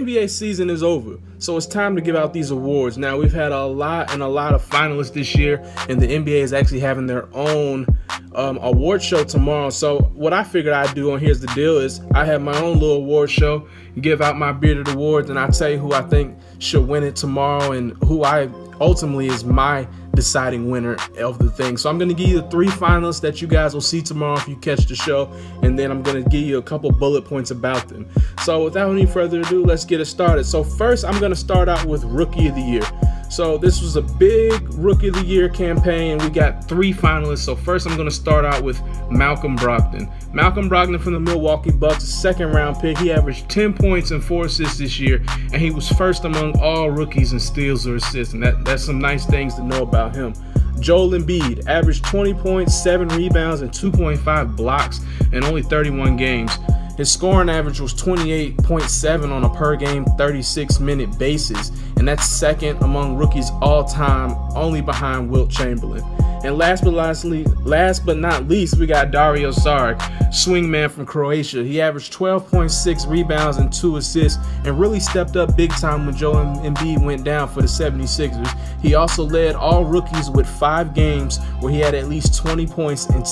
NBA season is over, so it's time to give out these awards. Now, we've had a lot of finalists this year, and the NBA is actually having their own award show tomorrow. So what I figured I'd do on Here's the Deal is I have my own little award show, give out my bearded awards, and I'll tell you who I think should win it tomorrow and who I ultimately is my deciding winner of the thing. So I'm going to give you the 3 finalists that you guys will see tomorrow if you catch the show, and then I'm going to give you a couple bullet points about them. So without any further ado, let's get it started. So first, I'm going to start out with Rookie of the Year. So this was a big Rookie of the Year campaign, and we got 3 finalists. So first, I'm going to start out with Malcolm Brogdon. Malcolm Brogdon from the Milwaukee Bucks, second-round pick. He averaged 10 points and 4 assists this year, and he was first among all rookies in steals or assists, and that's some nice things to know about him. Joel Embiid averaged 20 points, 7 rebounds, and 2.5 blocks in only 31 games. His scoring average was 28.7 on a per-game, 36-minute basis, and that's second among rookies all-time, only behind Wilt Chamberlain. And last but not least, we got Dario Saric, swingman from Croatia. He averaged 12.6 rebounds and 2 assists and really stepped up big time when Joel Embiid went down for the 76ers. He also led all rookies with 5 games where he had at least 20 points and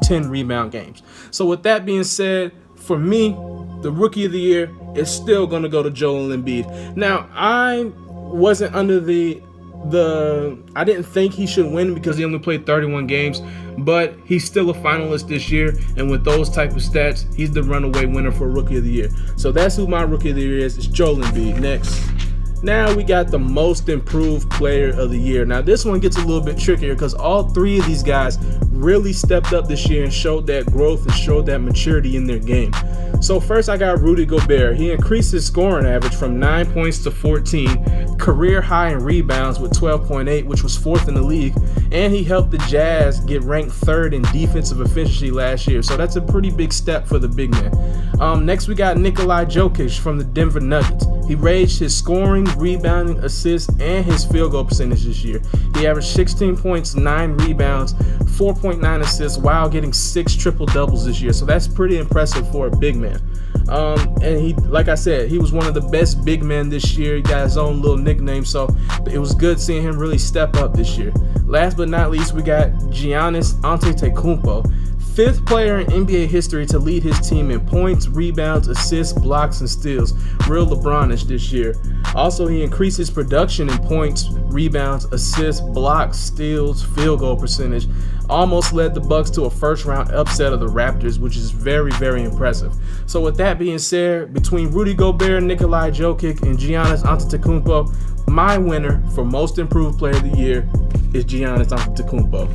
10 rebound games. So with that being said, for me, the Rookie of the Year is still going to go to Joel Embiid. Now, I wasn't under I didn't think he should win because he only played 31 games, but he's still a finalist this year, and with those type of stats, he's the runaway winner for Rookie of the Year. So that's who my Rookie of the Year is. It's Joel Embiid. Next. Now we got the Most Improved Player of the Year. Now this one gets a little bit trickier because all 3 of these guys really stepped up this year and showed that growth and showed that maturity in their game. So first I got Rudy Gobert. He increased his scoring average from 9 points to 14, career high in rebounds with 12.8, which was 4th in the league, and he helped the Jazz get ranked 3rd in defensive efficiency last year. So that's a pretty big step for the big man. Next we got Nikola Jokic from the Denver Nuggets. He raised his scoring, rebounding, assists, and his field goal percentage this year. He averaged 16 points, 9 rebounds, 4.9 assists while getting 6 triple-doubles this year. So that's pretty impressive for a big man. And he, like I said, he was one of the best big men this year. He got his own little nickname, so it was good seeing him really step up this year. Last but not least, we got Giannis Antetokounmpo, 5th player in NBA history to lead his team in points, rebounds, assists, blocks, and steals. Real LeBronish this year. Also, he increased his production in points, rebounds, assists, blocks, steals, field goal percentage. Almost led the Bucks to a first-round upset of the Raptors, which is very, very impressive. So with that being said, between Rudy Gobert, Nikola Jokic, and Giannis Antetokounmpo, my winner for Most Improved Player of the Year is Giannis Antetokounmpo.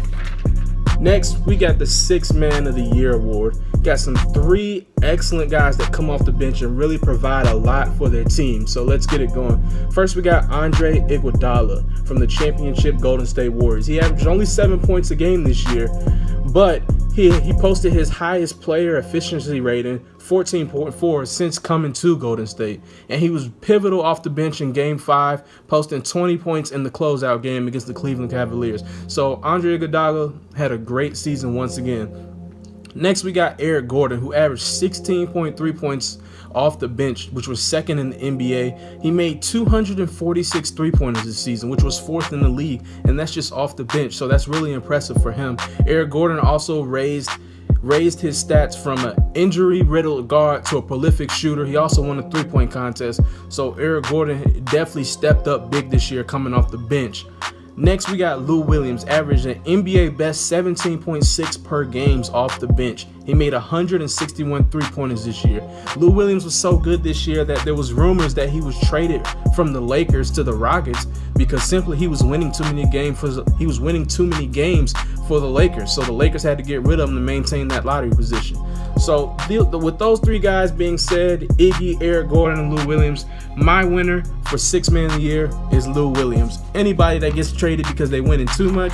Next, we got the 6th Man of the Year award. Got some 3 excellent guys that come off the bench and really provide a lot for their team. So let's get it going. First, we got Andre Iguodala from the championship Golden State Warriors. He averaged only 7 points a game this year, but he posted his highest player efficiency rating, 14.4, since coming to Golden State. And he was pivotal off the bench in Game 5, posting 20 points in the closeout game against the Cleveland Cavaliers. So Andre Iguodala had a great season once again. Next, we got Eric Gordon, who averaged 16.3 points off the bench, which was 2nd in the NBA. He made 246 three-pointers this season, which was 4th in the league, and that's just off the bench, so that's really impressive for him. Eric Gordon also raised his stats from an injury-riddled guard to a prolific shooter. He also won a three-point contest, so Eric Gordon definitely stepped up big this year coming off the bench. Next, we got Lou Williams, averaged an NBA best 17.6 per games off the bench. He made 161 three-pointers this year. Lou Williams was so good this year that there was rumors that he was traded from the Lakers to the Rockets because simply he was winning too many games for the Lakers. So the Lakers had to get rid of him to maintain that lottery position. So with those 3 guys being said, Iggy, Eric Gordon, and Lou Williams, my winner for 6th Man of the Year is Lou Williams. Anybody that gets traded because they winning too much,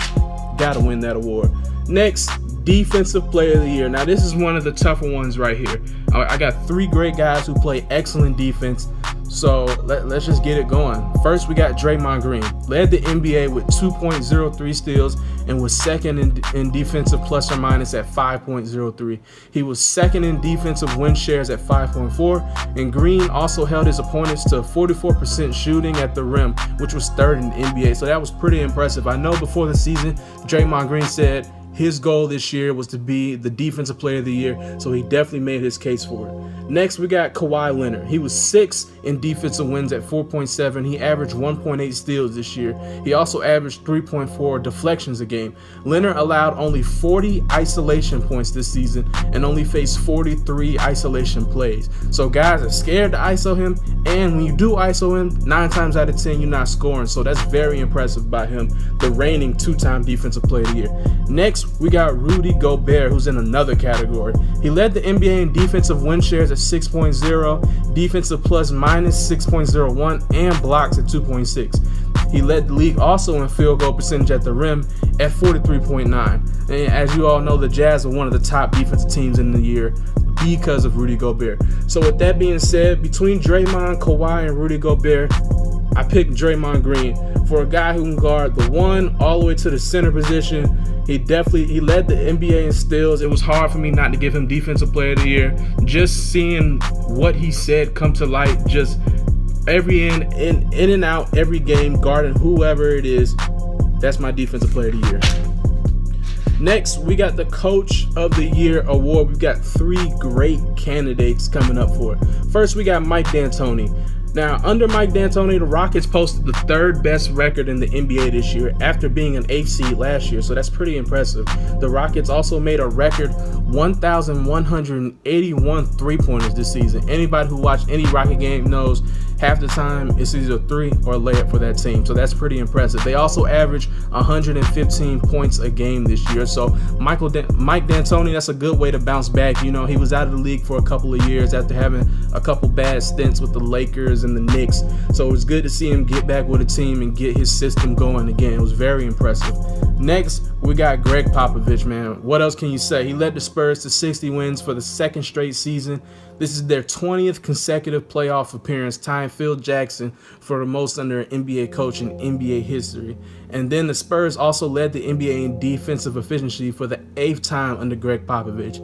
gotta win that award. Next, Defensive Player of the Year. Now this is one of the tougher ones right here. I got 3 great guys who play excellent defense. So let's just get it going. First, we got Draymond Green. Led the NBA with 2.03 steals and was second in defensive plus or minus at 5.03. He was second in defensive win shares at 5.4. And Green also held his opponents to 44% shooting at the rim, which was third in the NBA. So that was pretty impressive. I know before the season, Draymond Green said his goal this year was to be the defensive player of the year, so he definitely made his case for it. Next, we got Kawhi Leonard. He was sixth in defensive wins at 4.7. He averaged 1.8 steals this year. He also averaged 3.4 deflections a game. Leonard allowed only 40 isolation points this season and only faced 43 isolation plays. So guys are scared to ISO him, and when you do ISO him, 9 times out of 10 you're not scoring. So that's very impressive by him, the reigning 2-time defensive player of the year. Next, we got Rudy Gobert, who's in another category. He led the NBA in defensive win shares at 6.0, defensive plus minus 6.01, and blocks at 2.6. He led the league also in field goal percentage at the rim at 43.9. And as you all know, the Jazz are one of the top defensive teams in the year because of Rudy Gobert. So with that being said, between Draymond, Kawhi, and Rudy Gobert, I picked Draymond Green. For a guy who can guard the 1 all the way to the center position, he led the NBA in steals. It was hard for me not to give him Defensive Player of the Year. Just seeing what he said come to light, just every in and out, every game, guarding whoever it is, that's my Defensive Player of the Year. Next, we got the Coach of the Year award. We've got 3 great candidates coming up for it. First, we got Mike D'Antoni. Now, under Mike D'Antoni, the Rockets posted the 3rd best record in the NBA this year after being an 8th seed last year, so that's pretty impressive. The Rockets also made a record 1,181 three-pointers this season. Anybody who watched any Rocket game knows half the time it's either a 3 or a layup for that team, so that's pretty impressive. They also averaged 115 points a game this year, so Mike D'Antoni, that's a good way to bounce back. You know, he was out of the league for a couple of years after having a couple bad stints with the Lakers and the Knicks, so it was good to see him get back with a team and get his system going again. It was very impressive. Next, we got Greg Popovich, man. What else can you say? He led the Spurs to 60 wins for the 2nd straight season. This is their 20th consecutive playoff appearance, tying Phil Jackson for the most under an NBA coach in NBA history. And then the Spurs also led the NBA in defensive efficiency for the 8th time under Greg Popovich.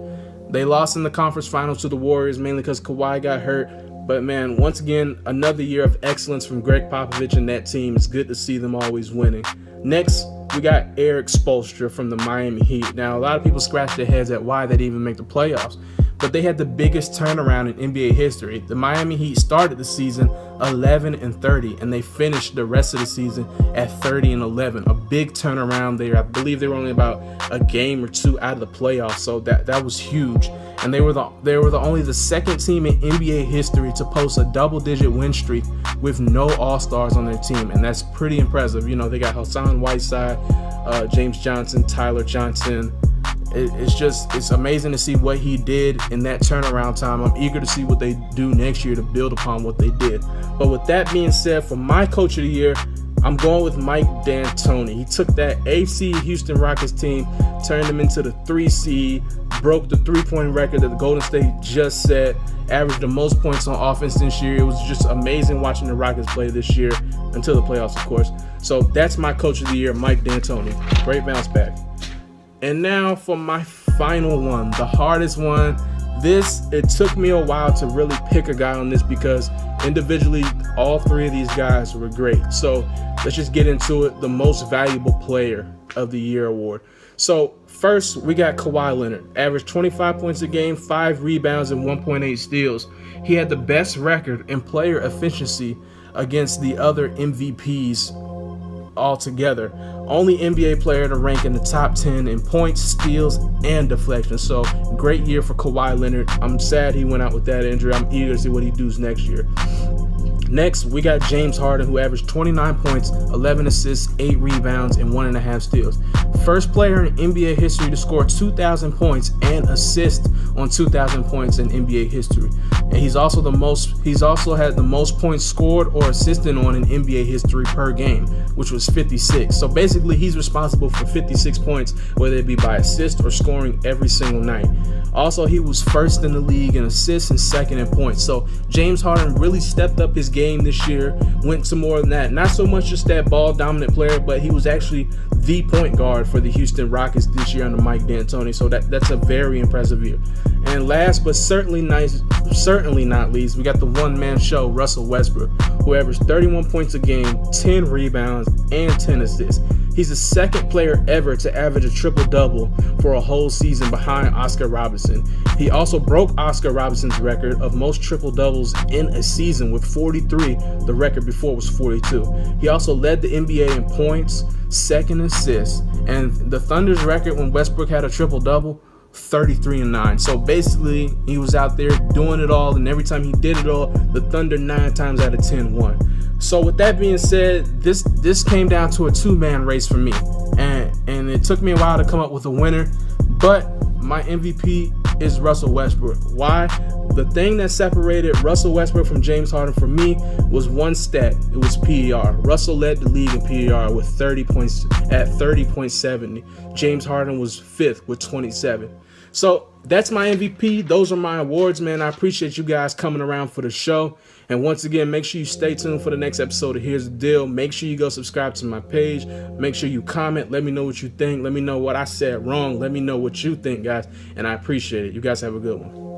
They lost in the conference finals to the Warriors, mainly because Kawhi got hurt. But man, once again, another year of excellence from Greg Popovich and that team. It's good to see them always winning. Next, we got Eric Spoelstra from the Miami Heat. Now, a lot of people scratch their heads at why they'd even make the playoffs, but they had the biggest turnaround in NBA history. The Miami Heat started the season 11-30, and they finished the rest of the season at 30-11. A big turnaround there. I believe they were only about a game or 2 out of the playoffs, so that was huge. And they were only the 2nd team in NBA history to post a double-digit win streak with no All-Stars on their team, and that's pretty impressive. You know, they got Hassan Whiteside, James Johnson, Tyler Johnson. It's amazing to see what he did in that turnaround time. I'm eager to see what they do next year to build upon what they did. But with that being said, for my Coach of the Year, I'm going with Mike D'Antoni. He took that 8th seed Houston Rockets team, turned them into the 3 seed, broke the 3-point record that the Golden State just set, averaged the most points on offense this year. It was just amazing watching the Rockets play this year until the playoffs, of course. So that's my Coach of the Year, Mike D'Antoni. Great bounce back. And now for my final one, the hardest one. It took me a while to really pick a guy on this because individually, all 3 of these guys were great. So let's just get into it. The Most Valuable Player of the Year award. So first, we got Kawhi Leonard. Averaged 25 points a game, 5 rebounds, and 1.8 steals. He had the best record in player efficiency against the other MVPs altogether. Only NBA player to rank in the top 10 in points, steals, and deflections. So great year for Kawhi Leonard. I'm sad he went out with that injury. I'm eager to see what he does next year. Next, we got James Harden, who averaged 29 points, 11 assists, 8 rebounds, and 1.5 steals. First player in NBA history to score 2,000 points and assist on 2,000 points in NBA history. And he's also had the most points scored or assisted on in NBA history per game, which was 56. So basically, he's responsible for 56 points, whether it be by assist or scoring every single night. Also, he was first in the league in assists and second in points. So James Harden really stepped up his game this year, went to more than that. Not so much just that ball dominant player, but he was actually the point guard for the Houston Rockets this year under Mike D'Antoni. So that's a very impressive year. And last but certainly not least, we got the one-man show, Russell Westbrook, who averaged 31 points a game, 10 rebounds, and 10 assists. He's the second player ever to average a triple-double for a whole season behind Oscar Robertson. He also broke Oscar Robertson's record of most triple-doubles in a season with 43. The record before was 42. He also led the NBA in points, second in assists, and the Thunder's record when Westbrook had a triple-double, 33-9. So basically, he was out there doing it all, and every time he did it all, the Thunder 9 times out of 10 won. So with that being said, this came down to a two-man race for me, and it took me a while to come up with a winner, but my MVP is Russell Westbrook. Why? The thing that separated Russell Westbrook from James Harden for me was one stat. It was PER. Russell led the league in PER with 30 points at 30.70. James Harden was fifth with 27. So that's my MVP. Those are my awards, man. I appreciate you guys coming around for the show. And once again, make sure you stay tuned for the next episode of Here's the Deal. Make sure you go subscribe to my page. Make sure you comment. Let me know what you think. Let me know what I said wrong. Let me know what you think, guys. And I appreciate it. You guys have a good one.